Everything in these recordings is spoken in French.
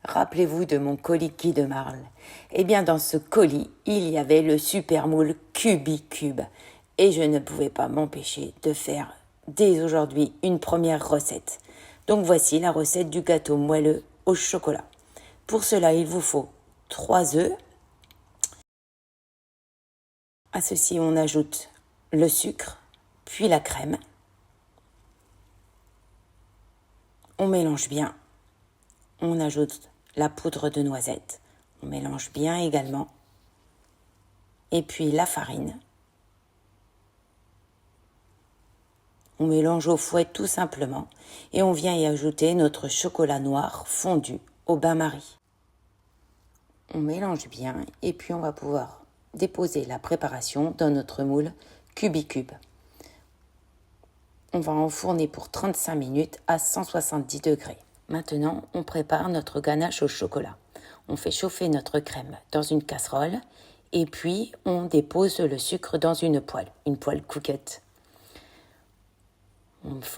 Rappelez-vous de mon colis Guy de Marle. Eh bien, dans ce colis, il y avait le super moule Cubicube. Et je ne pouvais pas m'empêcher de faire dès aujourd'hui une première recette. Donc voici la recette du gâteau moelleux au chocolat. Pour cela, il vous faut 3 œufs. À ceci, on ajoute le sucre, puis la crème. On mélange bien. On ajoute la poudre de noisette. On mélange bien également. Et puis la farine. On mélange au fouet tout simplement. Et on vient y ajouter notre chocolat noir fondu au bain-marie. On mélange bien et puis on va pouvoir déposer la préparation dans notre moule Cubicube. On va enfourner pour 35 minutes à 170 degrés. Maintenant, on prépare notre ganache au chocolat. On fait chauffer notre crème dans une casserole et puis on dépose le sucre dans une poêle coquette.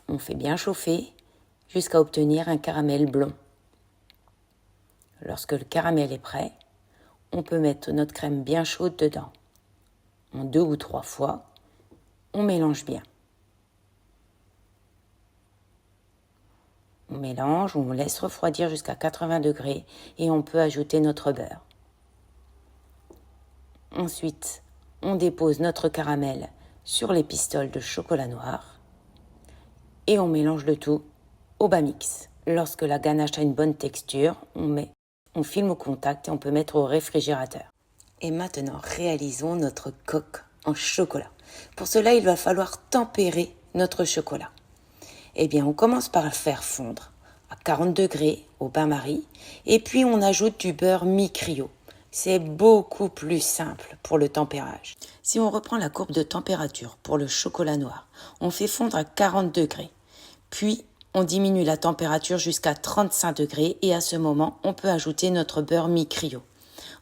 On fait bien chauffer jusqu'à obtenir un caramel blond. Lorsque le caramel est prêt, on peut mettre notre crème bien chaude dedans. En 2 ou 3 fois, on mélange bien. On mélange, on laisse refroidir jusqu'à 80 degrés et on peut ajouter notre beurre. Ensuite, on dépose notre caramel sur les pistoles de chocolat noir et on mélange le tout au bas mix. Lorsque la ganache a une bonne texture, on filme au contact et on peut mettre au réfrigérateur. Et maintenant, réalisons notre coque en chocolat. Pour cela, il va falloir tempérer notre chocolat. Eh bien, on commence par le faire fondre à 40 degrés au bain-marie et puis on ajoute du beurre mi-cryo. C'est beaucoup plus simple pour le tempérage. Si on reprend la courbe de température pour le chocolat noir, on fait fondre à 40 degrés. Puis, on diminue la température jusqu'à 35 degrés et à ce moment, on peut ajouter notre beurre mi-cryo.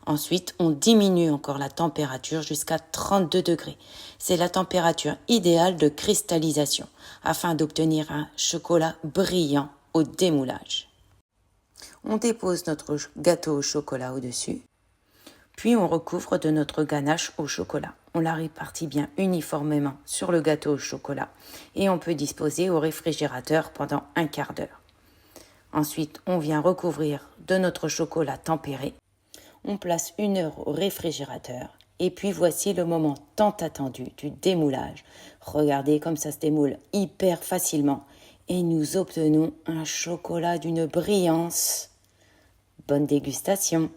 Ensuite, on diminue encore la température jusqu'à 32 degrés. C'est la température idéale de cristallisation afin d'obtenir un chocolat brillant au démoulage. On dépose notre gâteau au chocolat au-dessus, puis on recouvre de notre ganache au chocolat. On la répartit bien uniformément sur le gâteau au chocolat et on peut disposer au réfrigérateur pendant un quart d'heure. Ensuite, on vient recouvrir de notre chocolat tempéré. On place 1 heure au réfrigérateur et puis voici le moment tant attendu du démoulage. Regardez comme ça se démoule hyper facilement et nous obtenons un chocolat d'une brillance. Bonne dégustation!